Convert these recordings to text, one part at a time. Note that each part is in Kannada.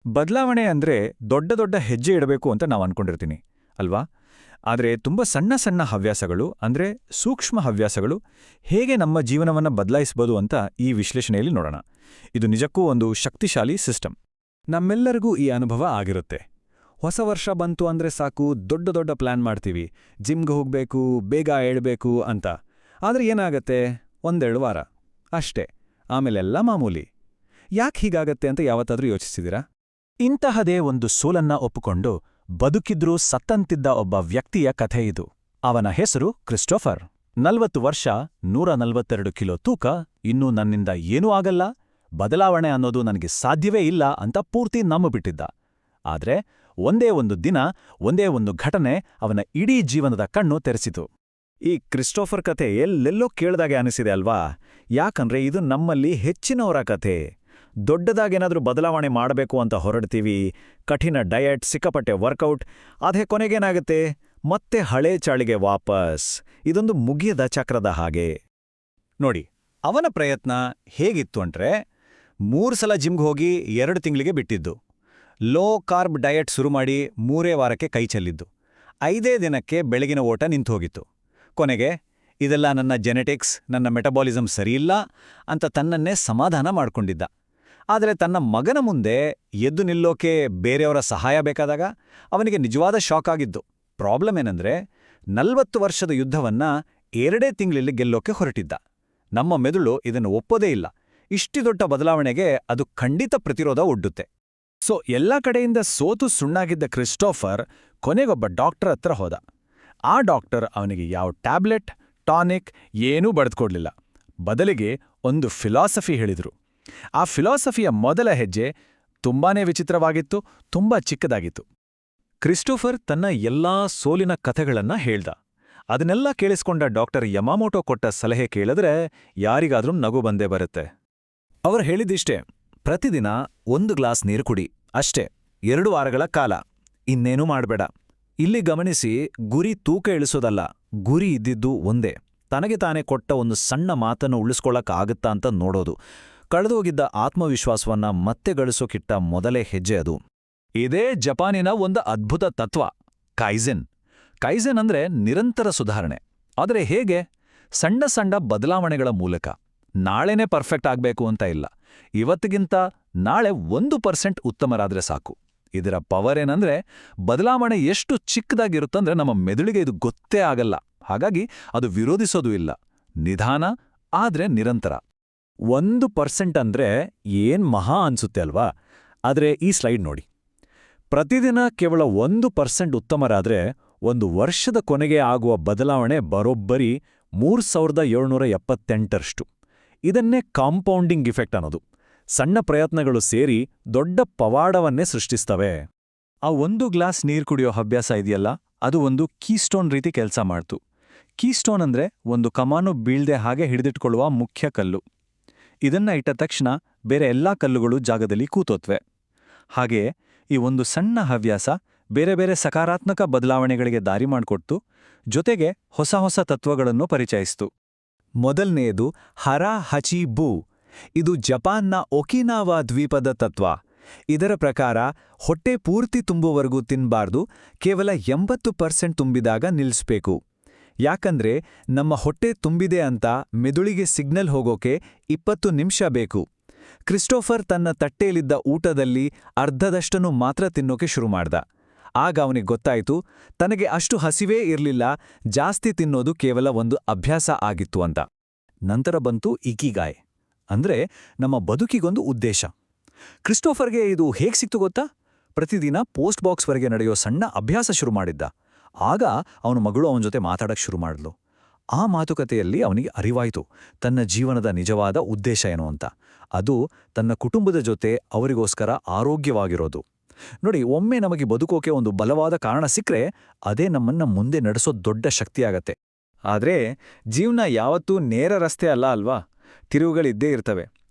ಬದಲಾವಣೆ ಅಂದ್ರೆ ದೊಡ್ಡ ದೊಡ್ಡ ಹೆಜ್ಜೆ ಇಡಬೇಕು ಅಂತ ನಾವು ಅನ್ಕೊಂಡಿರ್ತೀನಿ ಅಲ್ವಾ? ಆದರೆ ತುಂಬ ಸಣ್ಣ ಸಣ್ಣ ಹವ್ಯಾಸಗಳು ಅಂದ್ರೆ ಸೂಕ್ಷ್ಮ ಹವ್ಯಾಸಗಳು ಹೇಗೆ ನಮ್ಮ ಜೀವನವನ್ನು ಬದಲಾಯಿಸಬಹುದು ಅಂತ ಈ ವಿಶ್ಲೇಷಣೆಯಲ್ಲಿ ನೋಡೋಣ. ಇದು ನಿಜಕ್ಕೂ ಒಂದು ಶಕ್ತಿಶಾಲಿ ಸಿಸ್ಟಮ್. ನಮ್ಮೆಲ್ಲರಿಗೂ ಈ ಅನುಭವ ಆಗಿರುತ್ತೆ. ಹೊಸ ವರ್ಷ ಬಂತು ಅಂದ್ರೆ ಸಾಕು, ದೊಡ್ಡ ದೊಡ್ಡ ಪ್ಲಾನ್ ಮಾಡ್ತೀವಿ, ಜಿಮ್ಗೆ ಹೋಗ್ಬೇಕು, ಬೇಗ ಏಳ್ಬೇಕು ಅಂತ. ಆದ್ರೆ ಏನಾಗತ್ತೆ, ಒಂದೆರಡು ವಾರ ಅಷ್ಟೇ, ಆಮೇಲೆಲ್ಲ ಮಾಮೂಲಿ. ಯಾಕೆ ಹೀಗಾಗತ್ತೆ ಅಂತ ಯಾವತ್ತಾದ್ರೂ ಯೋಚಿಸಿದಿರಾ? ಇಂತಹದೇ ಒಂದು ಸೋಲನ್ನ ಒಪ್ಪಿಕೊಂಡು ಬದುಕಿದ್ರೂ ಸತ್ತಂತಿದ್ದ ಒಬ್ಬ ವ್ಯಕ್ತಿಯ ಕಥೆ ಇದು. ಅವನ ಹೆಸರು ಕ್ರಿಸ್ಟೋಫರ್. 40 ವರ್ಷ, 142 ಕಿಲೋ ತೂಕ, ಇನ್ನೂ ನನ್ನಿಂದ ಏನೂ ಆಗಲ್ಲ, ಬದಲಾವಣೆ ಅನ್ನೋದು ನನಗೆ ಸಾಧ್ಯವೇ ಇಲ್ಲ ಅಂತ ಪೂರ್ತಿ ನಂಬಿಬಿಟ್ಟಿದ್ದ. ಆದ್ರೆ ಒಂದೇ ಒಂದು ದಿನ, ಒಂದೇ ಒಂದು ಘಟನೆ ಅವನ ಇಡೀ ಜೀವನದ ಕಣ್ಣು ತೆರೆಸಿತು. ಈ ಕ್ರಿಸ್ಟೋಫರ್ ಕಥೆ ಎಲ್ಲೆಲ್ಲೋ ಕೇಳ್ದಾಗೆ ಅನಿಸಿದೆ ಅಲ್ವಾ? ಯಾಕಂದ್ರೆ ಇದು ನಮ್ಮಲ್ಲಿ ಹೆಚ್ಚಿನವರ ಕಥೆ. ದೊಡ್ಡದಾಗೇನಾದ್ರೂ ಬದಲಾವಣೆ ಮಾಡಬೇಕು ಅಂತ ಹೊರಡ್ತೀವಿ, ಕಠಿಣ ಡಯಟ್, ಸಿಕ್ಕಾಪಟ್ಟೆ ವರ್ಕೌಟ್, ಅದೇ ಕೊನೆಗೇನಾಗುತ್ತೆ, ಮತ್ತೆ ಹಳೇ ಚಾಳಿಗೆ ವಾಪಸ್. ಇದೊಂದು ಮುಗಿಯದ ಚಕ್ರದ ಹಾಗೆ. ನೋಡಿ, ಅವನ ಪ್ರಯತ್ನ ಹೇಗಿತ್ತು ಅಂದ್ರೆ, 3 ಸಲ ಜಿಮ್ಗೆ ಹೋಗಿ 2 ತಿಂಗಳಿಗೆ ಬಿಟ್ಟಿದ್ದು, ಲೋ ಕಾರ್ಬ್ ಡಯಟ್ ಶುರು ಮಾಡಿ 3 ವಾರಕ್ಕೆ ಕೈ ಚೆಲ್ಲಿದ್ದು, 5 ದಿನಕ್ಕೆ ಬೆಳಗಿನ ಓಟ ನಿಂತೋಗಿತ್ತು. ಕೊನೆಗೆ ಇದೆಲ್ಲ ನನ್ನ ಜೆನೆಟಿಕ್ಸ್, ನನ್ನ ಮೆಟಬಾಲಿಸಮ್ ಸರಿಯಿಲ್ಲ ಅಂತ ತನ್ನನ್ನೇ ಸಮಾಧಾನ ಮಾಡ್ಕೊಂಡಿದ್ದ. ಆದರೆ ತನ್ನ ಮಗನ ಮುಂದೆ ಎದ್ದು ನಿಲ್ಲೋಕೆ ಬೇರೆಯವರ ಸಹಾಯ ಬೇಕಾದಾಗ ಅವನಿಗೆ ನಿಜವಾದ ಶಾಕ್ ಆಗಿದ್ದು. ಪ್ರಾಬ್ಲಮ್ ಏನಂದ್ರೆ, 40 ವರ್ಷದ ಯುದ್ಧವನ್ನ 2 ತಿಂಗಳಲ್ಲಿ ಗೆಲ್ಲೋಕೆ ಹೊರಟಿದ್ದ. ನಮ್ಮ ಮೆದುಳು ಇದನ್ನು ಒಪ್ಪೋದೇ ಇಲ್ಲ. ಇಷ್ಟು ದೊಡ್ಡ ಬದಲಾವಣೆಗೆ ಅದು ಖಂಡಿತ ಪ್ರತಿರೋಧ ಒಡ್ಡುತ್ತೆ. ಸೊ ಎಲ್ಲ ಕಡೆಯಿಂದ ಸೋತು ಸುಣ್ಣಾಗಿದ್ದ ಕ್ರಿಸ್ಟೋಫರ್ ಕೊನೆಗೊಬ್ಬ ಡಾಕ್ಟರ್ ಹತ್ರ ಹೋದ. ಆ ಡಾಕ್ಟರ್ ಅವನಿಗೆ ಯಾವ ಟ್ಯಾಬ್ಲೆಟ್, ಟಾನಿಕ್ ಏನೂ ಬರೆದುಕೊಡ್ಲಿಲ್ಲ. ಬದಲಿಗೆ ಒಂದು ಫಿಲಾಸಫಿ ಹೇಳಿದ್ರು. ಆ ಫಿಲಾಸಫಿಯ ಮೊದಲ ಹೆಜ್ಜೆ ತುಂಬಾನೇ ವಿಚಿತ್ರವಾಗಿತ್ತು, ತುಂಬಾ ಚಿಕ್ಕದಾಗಿತ್ತು. ಕ್ರಿಸ್ಟೋಫರ್ ತನ್ನ ಎಲ್ಲಾ ಸೋಲಿನ ಕಥೆಗಳನ್ನ ಹೇಳ್ದ. ಅದನ್ನೆಲ್ಲ ಕೇಳಿಸ್ಕೊಂಡ ಡಾಕ್ಟರ್ ಯಮಾಮೋಟೋ ಕೊಟ್ಟ ಸಲಹೆ ಕೇಳಿದ್ರೆ ಯಾರಿಗಾದ್ರೂ ನಗು ಬಂದೇ ಬರುತ್ತೆ. ಅವರು ಹೇಳಿದಿಷ್ಟೇ, ಪ್ರತಿದಿನ 1 ಗ್ಲಾಸ್ ನೀರು ಕುಡಿ, ಅಷ್ಟೇ, 2 ವಾರಗಳ ಕಾಲ, ಇನ್ನೇನೂ ಮಾಡಬೇಡ. ಇಲ್ಲಿ ಗಮನಿಸಿ, ಗುರಿ ತೂಕ ಇಳಿಸೋದಲ್ಲ, ಗುರಿ ಇದ್ದಿದ್ದು ಒಂದೇ, ತನಗೆ ತಾನೇ ಕೊಟ್ಟ ಒಂದು ಸಣ್ಣ ಮಾತನ್ನು ಉಳಿಸ್ಕೊಳ್ಳಕ್ಕಾಗತ್ತಾ ಅಂತ ನೋಡೋದು. ಕಳೆದೋಗಿದ್ದ ಆತ್ಮವಿಶ್ವಾಸವನ್ನ ಮತ್ತೆ ಗಳಿಸೋಕಿಟ್ಟ ಮೊದಲೇ ಹೆಜ್ಜೆ ಅದು. ಇದೇ ಜಪಾನಿನ ಒಂದು ಅದ್ಭುತ ತತ್ವ, ಕೈಜೆನ್. ಕೈಜೆನ್ ಅಂದ್ರೆ ನಿರಂತರ ಸುಧಾರಣೆ. ಆದರೆ ಹೇಗೆ? ಸಣ್ಣ ಸಣ್ಣ ಬದಲಾವಣೆಗಳ ಮೂಲಕ. ನಾಳೆನೇ ಪರ್ಫೆಕ್ಟ್ ಆಗ್ಬೇಕು ಅಂತ ಇಲ್ಲ, ಇವತ್ತಿಗಿಂತ ನಾಳೆ 1% ಉತ್ತಮರಾದ್ರೆ ಸಾಕು. ಇದರ ಪವರ್ ಏನಂದ್ರೆ, ಬದಲಾವಣೆ ಎಷ್ಟು ಚಿಕ್ಕದಾಗಿರುತ್ತಂದ್ರೆ ನಮ್ಮ ಮೆದುಳಿಗೆ ಇದು ಗೊತ್ತೇ ಆಗಲ್ಲ. ಹಾಗಾಗಿ ಅದು ವಿರೋಧಿಸೋದೂ ಇಲ್ಲ. ನಿಧಾನ ಆದ್ರೆ ನಿರಂತರ. 1% ಅಂದ್ರೆ ಏನ್ ಮಹಾ ಅನ್ಸುತ್ತೆ ಅಲ್ವಾ? ಆದ್ರೆ ಈ ಸ್ಲೈಡ್ ನೋಡಿ, ಪ್ರತಿದಿನ ಕೇವಲ 1% ಉತ್ತಮರಾದ್ರೆ 1 ವರ್ಷದ ಕೊನೆಗೆ ಆಗುವ ಬದಲಾವಣೆ ಬರೋಬ್ಬರಿ 3778ರಷ್ಟು. ಇದನ್ನೇ ಕಾಂಪೌಂಡಿಂಗ್ ಇಫೆಕ್ಟ್ ಅನ್ನೋದು. ಸಣ್ಣ ಪ್ರಯತ್ನಗಳು ಸೇರಿ ದೊಡ್ಡ ಪವಾಡವನ್ನೇ ಸೃಷ್ಟಿಸ್ತವೆ. ಆ 1 ಗ್ಲಾಸ್ ನೀರು ಕುಡಿಯೋ ಅಭ್ಯಾಸ ಇದೆಯಲ್ಲ, ಅದು ಒಂದು ಕೀಸ್ಟೋನ್ ರೀತಿ ಕೆಲಸ ಮಾಡ್ತು. ಕೀಸ್ಟೋನ್ ಅಂದ್ರೆ ಒಂದು ಕಮಾನು ಬೀಳ್ದೆ ಹಾಗೆ ಹಿಡಿದಿಟ್ಕೊಳ್ಳುವ ಮುಖ್ಯ ಕಲ್ಲು. ಇದನ್ನ ಇಟ್ಟ ತಕ್ಷಣ ಬೇರೆ ಎಲ್ಲಾ ಕಲ್ಲುಗಳು ಜಾಗದಲ್ಲಿ ಕೂತೋತ್ವೆ. ಹಾಗೆ ಈ ಒಂದು ಸಣ್ಣ ಹವ್ಯಾಸ ಬೇರೆ ಬೇರೆ ಸಕಾರಾತ್ಮಕ ಬದಲಾವಣೆಗಳಿಗೆ ದಾರಿ ಮಾಡಿಕೊಡ್ತು, ಜೊತೆಗೆ ಹೊಸ ಹೊಸ ತತ್ವಗಳನ್ನು ಪರಿಚಯಿಸ್ತು. ಮೊದಲನೆಯದು ಹರ ಹಚಿ ಬೂ. ಇದು ಜಪಾನ್ನ ಒಕಿನಾವಾ ದ್ವೀಪದ ತತ್ವ. ಇದರ ಪ್ರಕಾರ ಹೊಟ್ಟೆ ಪೂರ್ತಿ ತುಂಬುವವರೆಗೂ ತಿನ್ಬಾರ್ದು, ಕೇವಲ 80% ತುಂಬಿದಾಗ ನಿಲ್ಲಿಸ್ಬೇಕು. ಯಾಕಂದ್ರೆ ನಮ್ಮ ಹೊಟ್ಟೆ ತುಂಬಿದೆ ಅಂತ ಮೆದುಳಿಗೆ ಸಿಗ್ನಲ್ ಹೋಗೋಕೆ 20 ನಿಮಿಷ ಬೇಕು. ಕ್ರಿಸ್ಟೋಫರ್ ತನ್ನ ತಟ್ಟೆಯಲ್ಲಿದ್ದ ಊಟದಲ್ಲಿ ಅರ್ಧದಷ್ಟನ್ನು ಮಾತ್ರ ತಿನ್ನೋಕೆ ಶುರು ಮಾಡ್ದ. ಆಗ ಅವನಿಗೆ ಗೊತ್ತಾಯಿತು, ತನಗೆ ಅಷ್ಟು ಹಸಿವೇ ಇರಲಿಲ್ಲ, ಜಾಸ್ತಿ ತಿನ್ನೋದು ಕೇವಲ ಒಂದು ಅಭ್ಯಾಸ ಆಗಿತ್ತು ಅಂತ. ನಂತರ ಬಂತು ಇಕಿಗಾಯ್, ಅಂದ್ರೆ ನಮ್ಮ ಬದುಕಿಗೊಂದು ಉದ್ದೇಶ. ಕ್ರಿಸ್ಟೋಫರ್ಗೆ ಇದು ಹೇಗೆ ಸಿಕ್ತು ಗೊತ್ತಾ? ಪ್ರತಿದಿನ ಪೋಸ್ಟ್ ಬಾಕ್ಸ್ವರೆಗೆ ನಡೆಯೋ ಸಣ್ಣ ಅಭ್ಯಾಸ ಶುರು ಮಾಡಿದ್ದ. ಆಗ ಅವನ ಮಗಳು ಅವನ ಜೊತೆ ಮಾತಾಡಕ್ಕೆ ಶುರು ಮಾಡಿದ್ಲು. ಆ ಮಾತುಕತೆಯಲ್ಲಿ ಅವನಿಗೆ ಅರಿವಾಯಿತು ತನ್ನ ಜೀವನದ ನಿಜವಾದ ಉದ್ದೇಶ ಏನು ಅಂತ. ಅದು ತನ್ನ ಕುಟುಂಬದ ಜೊತೆ ಅವರಿಗೋಸ್ಕರ ಆರೋಗ್ಯವಾಗಿರೋದು. ನೋಡಿ, ಒಮ್ಮೆ ನಮಗೆ ಬದುಕೋಕೆ ಒಂದು ಬಲವಾದ ಕಾರಣ ಸಿಕ್ಕರೆ ಅದೇ ನಮ್ಮನ್ನ ಮುಂದೆ ನಡೆಸೋ ದೊಡ್ಡ ಶಕ್ತಿಯಾಗತ್ತೆ. ಆದ್ರೆ ಜೀವನ ಯಾವತ್ತೂ ನೇರ ರಸ್ತೆ ಅಲ್ಲ ಅಲ್ವಾ? ತಿರುವುಗಳಿದ್ದೇ ಇರ್ತವೆ.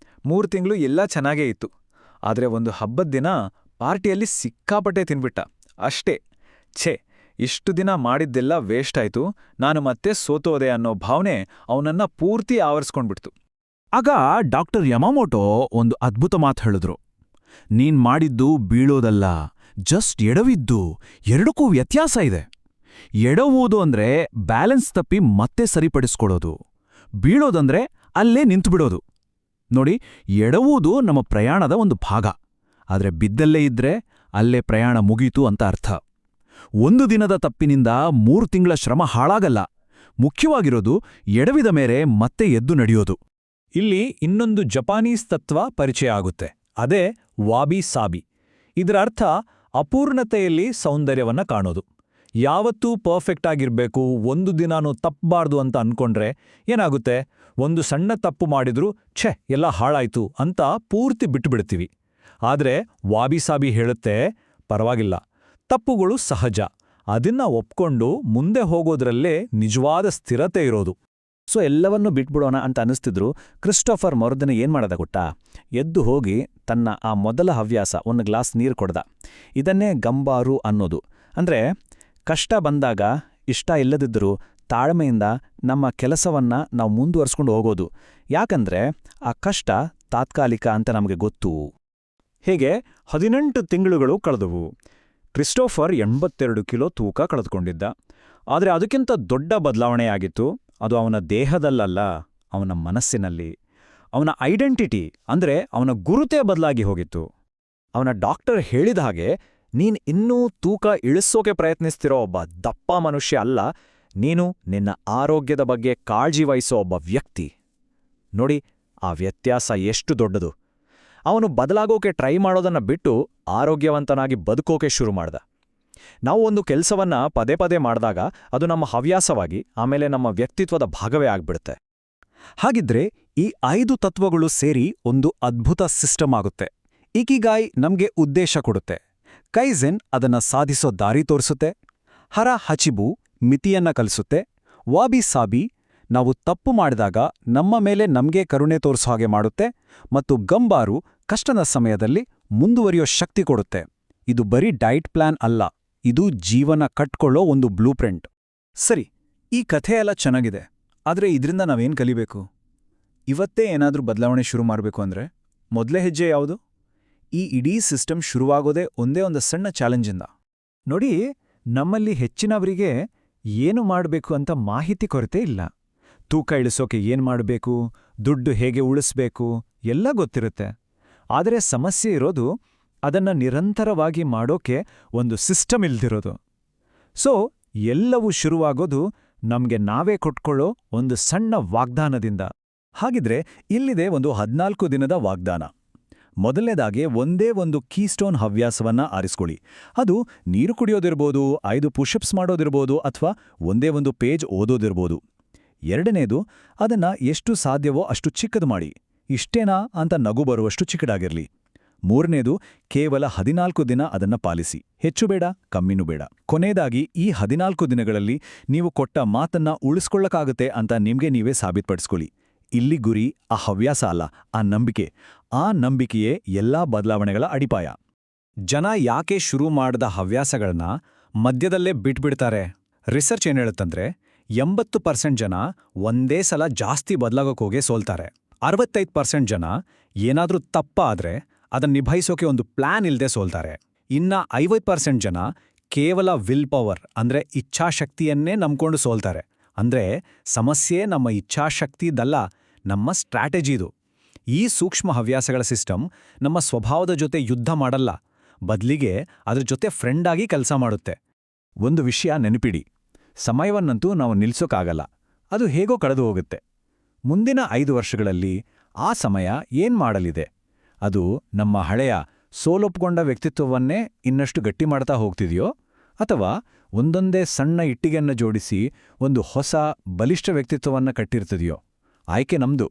3 ತಿಂಗಳು ಎಲ್ಲ ಚೆನ್ನಾಗೇ ಇತ್ತು. ಆದ್ರೆ ಒಂದು ಹಬ್ಬದ ದಿನ ಪಾರ್ಟಿಯಲ್ಲಿ ಸಿಕ್ಕಾಪಟ್ಟೆ ತಿನ್ಬಿಟ್ಟ. ಅಷ್ಟೇ, ಛೇ, ಇಷ್ಟು ದಿನ ಮಾಡಿದ್ದೆಲ್ಲ ವೇಸ್ಟ್ ಆಯ್ತು, ನಾನು ಮತ್ತೆ ಸೋತೋದೆ ಅನ್ನೋ ಭಾವನೆ ಅವನನ್ನ ಪೂರ್ತಿ ಆವರಿಸ್ಕೊಂಡ್ಬಿಡ್ತು. ಆಗ ಡಾಕ್ಟರ್ ಯಮಾಮೋಟೋ ಒಂದು ಅದ್ಭುತ ಮಾತು ಹೇಳಿದ್ರು. ನೀನ್ ಮಾಡಿದ್ದು ಬೀಳೋದಲ್ಲ, ಜಸ್ಟ್ ಎಡವಿದ್ದು. ಎರಡಕ್ಕೂ ವ್ಯತ್ಯಾಸ ಇದೆ. ಎಡವುವುದು ಅಂದ್ರೆ ಬ್ಯಾಲೆನ್ಸ್ ತಪ್ಪಿ ಮತ್ತೆ ಸರಿಪಡಿಸ್ಕೊಳ್ಳೋದು. ಬೀಳೋದಂದ್ರೆ ಅಲ್ಲೇ ನಿಂತುಬಿಡೋದು. ನೋಡಿ, ಎಡವುವುದು ನಮ್ಮ ಪ್ರಯಾಣದ ಒಂದು ಭಾಗ. ಆದ್ರೆ ಬಿದ್ದಲ್ಲೇ ಇದ್ರೆ ಅಲ್ಲೇ ಪ್ರಯಾಣ ಮುಗೀತು ಅಂತ ಅರ್ಥ. ಒಂದು ದಿನದ ತಪ್ಪಿನಿಂದ 3 ತಿಂಗಳ ಶ್ರಮ ಹಾಳಾಗಲ್ಲ. ಮುಖ್ಯವಾಗಿರೋದು ಎಡವಿದ ಮೇಲೆ ಮತ್ತೆ ಎದ್ದು ನಡೆಯೋದು. ಇಲ್ಲಿ ಇನ್ನೊಂದು ಜಪಾನೀಸ್ ತತ್ವ ಪರಿಚಯ ಆಗುತ್ತೆ. ಅದೇ ವಾಬಿ ಸಾಬಿ. ಇದರ ಅರ್ಥ ಅಪೂರ್ಣತೆಯಲ್ಲಿ ಸೌಂದರ್ಯವನ್ನ ಕಾಣೋದು. ಯಾವತ್ತೂ ಪರ್ಫೆಕ್ಟ್ ಆಗಿರ್ಬೇಕು, ಒಂದು ದಿನಾನೂ ತಪ್ಪಬಾರ್ದು ಅಂತ ಅನ್ಕೊಂಡ್ರೆ ಏನಾಗುತ್ತೆ? ಒಂದು ಸಣ್ಣ ತಪ್ಪು ಮಾಡಿದ್ರೂ ಛೆ ಎಲ್ಲ ಹಾಳಾಯ್ತು ಅಂತ ಪೂರ್ತಿ ಬಿಟ್ಟುಬಿಡ್ತೀವಿ. ಆದ್ರೆ ವಾಬಿ ಸಾಬಿ ಹೇಳುತ್ತೆ, ಪರವಾಗಿಲ್ಲ, ತಪ್ಪುಗಳು ಸಹಜ, ಅದನ್ನ ಒಪ್ಕೊಂಡು ಮುಂದೆ ಹೋಗೋದ್ರಲ್ಲೇ ನಿಜವಾದ ಸ್ಥಿರತೆ ಇರೋದು. ಸೊ ಎಲ್ಲವನ್ನೂ ಬಿಟ್ಬಿಡೋಣ ಅಂತ ಅನಿಸ್ತಿದ್ರು ಕ್ರಿಸ್ಟೋಫರ್ ಮರುದಿನ ಏನ್ ಮಾಡದ ಗೊತ್ತಾ? ಎದ್ದು ಹೋಗಿ ತನ್ನ ಆ ಮೊದಲ ಹವ್ಯಾಸ, ಒಂದು ಗ್ಲಾಸ್ ನೀರು ಕೊಡ್ದ. ಇದನ್ನೇ ಗಂಬಾರು ಅನ್ನೋದು. ಅಂದ್ರೆ ಕಷ್ಟ ಬಂದಾಗ, ಇಷ್ಟ ಇಲ್ಲದಿದ್ದರೂ ತಾಳ್ಮೆಯಿಂದ ನಮ್ಮ ಕೆಲಸವನ್ನ ನಾವು ಮುಂದುವರ್ಸ್ಕೊಂಡು ಹೋಗೋದು. ಯಾಕಂದ್ರೆ ಆ ಕಷ್ಟ ತಾತ್ಕಾಲಿಕ ಅಂತ ನಮಗೆ ಗೊತ್ತು. ಹೀಗೆ 18 ತಿಂಗಳುಗಳು ಕಳೆದವು. ಕ್ರಿಸ್ಟೋಫರ್ 82 ಕಿಲೋ ತೂಕ ಕಳೆದುಕೊಂಡಿದ್ದ. ಆದರೆ ಅದಕ್ಕಿಂತ ದೊಡ್ಡ ಬದಲಾವಣೆಯಾಗಿತ್ತು. ಅದು ಅವನ ದೇಹದಲ್ಲಲ್ಲ, ಅವನ ಮನಸ್ಸಿನಲ್ಲಿ. ಅವನ ಐಡೆಂಟಿಟಿ ಅಂದ್ರೆ ಅವನ ಗುರುತೇ ಬದಲಾಗಿ ಹೋಗಿತ್ತು. ಅವನ ಡಾಕ್ಟರ್ ಹೇಳಿದ ಹಾಗೆ, ನೀನ್ ಇನ್ನೂ ತೂಕ ಇಳಿಸೋಕೆ ಪ್ರಯತ್ನಿಸ್ತಿರೋ ಒಬ್ಬ ದಪ್ಪ ಮನುಷ್ಯ ಅಲ್ಲ, ನೀನು ನಿನ್ನ ಆರೋಗ್ಯದ ಬಗ್ಗೆ ಕಾಳಜಿ ವಹಿಸೋ ಒಬ್ಬ ವ್ಯಕ್ತಿ. ನೋಡಿ, ಆ ವ್ಯತ್ಯಾಸ ಎಷ್ಟು ದೊಡ್ಡದು. ಅವನು ಬದಲಾಗೋಕೆ ಟ್ರೈ ಮಾಡೋದನ್ನ ಬಿಟ್ಟು ಆರೋಗ್ಯವಂತನಾಗಿ ಬದುಕೋಕೆ ಶುರು ಮಾಡ್ದ. ನಾವು ಒಂದು ಕೆಲಸವನ್ನ ಪದೇ ಪದೇ ಮಾಡಿದಾಗ ಅದು ನಮ್ಮ ಹವ್ಯಾಸವಾಗಿ ಆಮೇಲೆ ನಮ್ಮ ವ್ಯಕ್ತಿತ್ವದ ಭಾಗವೇ ಆಗ್ಬಿಡುತ್ತೆ. ಹಾಗಿದ್ರೆ ಈ 5 ತತ್ವಗಳು ಸೇರಿ ಒಂದು ಅದ್ಭುತ ಸಿಸ್ಟಮ್ ಆಗುತ್ತೆ. ಇಕಿಗಾಯ್ ನಮ್ಗೆ ಉದ್ದೇಶ ಕೊಡುತ್ತೆ. ಕೈಜೆನ್ ಅದನ್ನ ಸಾಧಿಸೋ ದಾರಿ ತೋರಿಸುತ್ತೆ. ಹರ ಹಚಿಬು ಮಿತಿಯನ್ನ ಕಲಿಸುತ್ತೆ. ವಾಬಿ ಸಾಬಿ ನಾವು ತಪ್ಪು ಮಾಡಿದಾಗ ನಮ್ಮ ಮೇಲೆ ನಮ್ಗೆ ಕರುಣೆ ತೋರಿಸೋ ಹಾಗೆ ಮಾಡುತ್ತೆ. ಮತ್ತು ಗಂಬಾರು ಕಷ್ಟದ ಸಮಯದಲ್ಲಿ ಮುಂದುವರಿಯೋ ಶಕ್ತಿ ಕೊಡುತ್ತೆ. ಇದು ಬರೀ ಡಯಟ್ ಪ್ಲಾನ್ ಅಲ್ಲ, ಇದು ಜೀವನ ಕಟ್ಕೊಳ್ಳೋ ಒಂದು ಬ್ಲೂ ಪ್ರಿಂಟ್. ಸರಿ, ಈ ಕಥೆಯೆಲ್ಲ ಚೆನ್ನಾಗಿದೆ. ಆದ್ರೆ ಇದರಿಂದ ನಾವೇನ್ ಕಲಿಬೇಕು? ಇವತ್ತೇ ಏನಾದ್ರೂ ಬದಲಾವಣೆ ಶುರು ಮಾಡಬೇಕು ಅಂದ್ರೆ ಮೊದಲೇ ಹೆಜ್ಜೆ ಯಾವುದು? ಈ ಇಡೀ ಸಿಸ್ಟಮ್ ಶುರುವಾಗೋದೇ ಒಂದೇ ಒಂದು ಸಣ್ಣ ಚಾಲೆಂಜಿಂದ. ನೋಡಿ, ನಮ್ಮಲ್ಲಿ ಹೆಚ್ಚಿನವರಿಗೆ ಏನು ಮಾಡಬೇಕು ಅಂತ ಮಾಹಿತಿ ಕೊರತೆ ಇಲ್ಲ. ತೂಕ ಇಳಿಸೋಕೆ ಏನ್ ಮಾಡಬೇಕು, ದುಡ್ಡು ಹೇಗೆ ಉಳಿಸ್ಬೇಕು ಎಲ್ಲ ಗೊತ್ತಿರುತ್ತೆ. ಆದರೆ ಸಮಸ್ಯೆ ಇರೋದು ಅದನ್ನ ನಿರಂತರವಾಗಿ ಮಾಡೋಕೆ ಒಂದು ಸಿಸ್ಟಮ್ ಇಲ್ದಿರೋದು. ಸೊ ಎಲ್ಲವೂ ಶುರುವಾಗೋದು ನಮ್ಗೆ ನಾವೇ ಕೊಟ್ಕೊಳ್ಳೋ ಒಂದು ಸಣ್ಣ ವಾಗ್ದಾನದಿಂದ. ಹಾಗಿದ್ರೆ ಇಲ್ಲಿದೆ ಒಂದು 14 ದಿನದ ವಾಗ್ದಾನ. ಮೊದಲನೇದಾಗಿ ಒಂದೇ ಒಂದು ಕೀಸ್ಟೋನ್ ಹವ್ಯಾಸವನ್ನ ಆರಿಸ್ಕೊಳ್ಳಿ. ಅದು ನೀರು ಕುಡಿಯೋದಿರ್ಬೋದು, 5 ಪುಷಪ್ಸ್ ಮಾಡೋದಿರ್ಬೋದು, ಅಥವಾ ಒಂದೇ ಒಂದು ಪೇಜ್ ಓದೋದಿರ್ಬೋದು. ಎರಡನೇದು, ಅದನ್ನ ಎಷ್ಟು ಸಾಧ್ಯವೋ ಅಷ್ಟು ಚಿಕ್ಕದು ಮಾಡಿ. ಇಷ್ಟೇನಾ ಅಂತ ನಗು ಬರುವಷ್ಟು ಚಿಕ್ಕದಾಗಿರ್ಲಿ. ಮೂರನೇದು, ಕೇವಲ 14 ದಿನ ಅದನ್ನ ಪಾಲಿಸಿ. ಹೆಚ್ಚು ಬೇಡ, ಕಮ್ಮಿನೂ ಬೇಡ. ಕೊನೆಯದಾಗಿ, ಈ 14 ದಿನಗಳಲ್ಲಿ ನೀವು ಕೊಟ್ಟ ಮಾತನ್ನ ಉಳಿಸ್ಕೊಳ್ಳಕ್ಕಾಗುತ್ತೆ ಅಂತ ನಿಮ್ಗೆ ನೀವೇ ಸಾಬೀತುಪಡಿಸ್ಕೊಳ್ಳಿ. ಇಲ್ಲಿ ಗುರಿ ಆ ಹವ್ಯಾಸ ಅಲ್ಲ, ಆ ನಂಬಿಕೆ. ಆ ನಂಬಿಕೆಯೇ ಎಲ್ಲಾ ಬದಲಾವಣೆಗಳ ಅಡಿಪಾಯ. ಜನ ಯಾಕೆ ಶುರು ಮಾಡಿದ ಹವ್ಯಾಸಗಳನ್ನ ಮಧ್ಯದಲ್ಲೇ ಬಿಟ್ಬಿಡ್ತಾರೆ? ರಿಸರ್ಚ್ ಏನ್ ಹೇಳುತ್ತಂದ್ರೆ 80% ಜನ ಒಂದೇ ಸಲ ಜಾಸ್ತಿ ಬದಲಾಗೋಕೋಗೆ ಸೋಲ್ತಾರೆ. 65% ಜನ ಏನಾದ್ರೂ ತಪ್ಪ ಆದ್ರೆ ಅದನ್ನ ನಿಭಾಯಿಸೋಕೆ ಒಂದು ಪ್ಲಾನ್ ಇಲ್ದೆ ಸೋಲ್ತಾರೆ. ಇನ್ನ 50% ಜನ ಕೇವಲ ವಿಲ್ ಪವರ್ ಅಂದ್ರೆ ಇಚ್ಛಾಶಕ್ತಿಯನ್ನೇ ನಂಬ್ಕೊಂಡು ಸೋಲ್ತಾರೆ. ಅಂದ್ರೆ ಸಮಸ್ಯೆ ನಮ್ಮ ಇಚ್ಛಾಶಕ್ತಿದಲ್ಲ, ನಮ್ಮ ಸ್ಟ್ರಾಟಜಿದು. ಈ ಸೂಕ್ಷ್ಮ ಹವ್ಯಾಸಗಳ ಸಿಸ್ಟಮ್ ನಮ್ಮ ಸ್ವಭಾವದ ಜೊತೆ ಯುದ್ಧ ಮಾಡಲ್ಲ, ಬದ್ಲಿಗೆ ಅದ್ರ ಜೊತೆ ಫ್ರೆಂಡ್ ಆಗಿ ಕೆಲಸ ಮಾಡುತ್ತೆ. ಒಂದು ವಿಷಯ ನೆನಪಿಡಿ, ಸಮಯವನ್ನಂತೂ ನಾವು ನಿಲ್ಸೋಕ್ಕಾಗಲ್ಲ. ಅದು ಹೇಗೋ ಕಳೆದು ಹೋಗುತ್ತೆ. ಮುಂದಿನ 5 ವರ್ಷಗಳಲ್ಲಿ ಆ ಸಮಯ ಏನ್ ಮಾಡಲಿದೆ? ಅದು ನಮ್ಮ ಹಳೆಯ ಸೋಲೊಪ್ಕೊಂಡ ವ್ಯಕ್ತಿತ್ವವನ್ನೇ ಇನ್ನಷ್ಟು ಗಟ್ಟಿ ಮಾಡ್ತಾ ಹೋಗ್ತಿದೆಯೋ, ಅಥವಾ ಒಂದೊಂದೇ ಸಣ್ಣ ಇಟ್ಟಿಗೆಯನ್ನು ಜೋಡಿಸಿ ಒಂದು ಹೊಸ ಬಲಿಷ್ಠ ವ್ಯಕ್ತಿತ್ವವನ್ನ ಕಟ್ಟಿರ್ತಿದೆಯೋ? ಆಯ್ಕೆ ನಮ್ದು.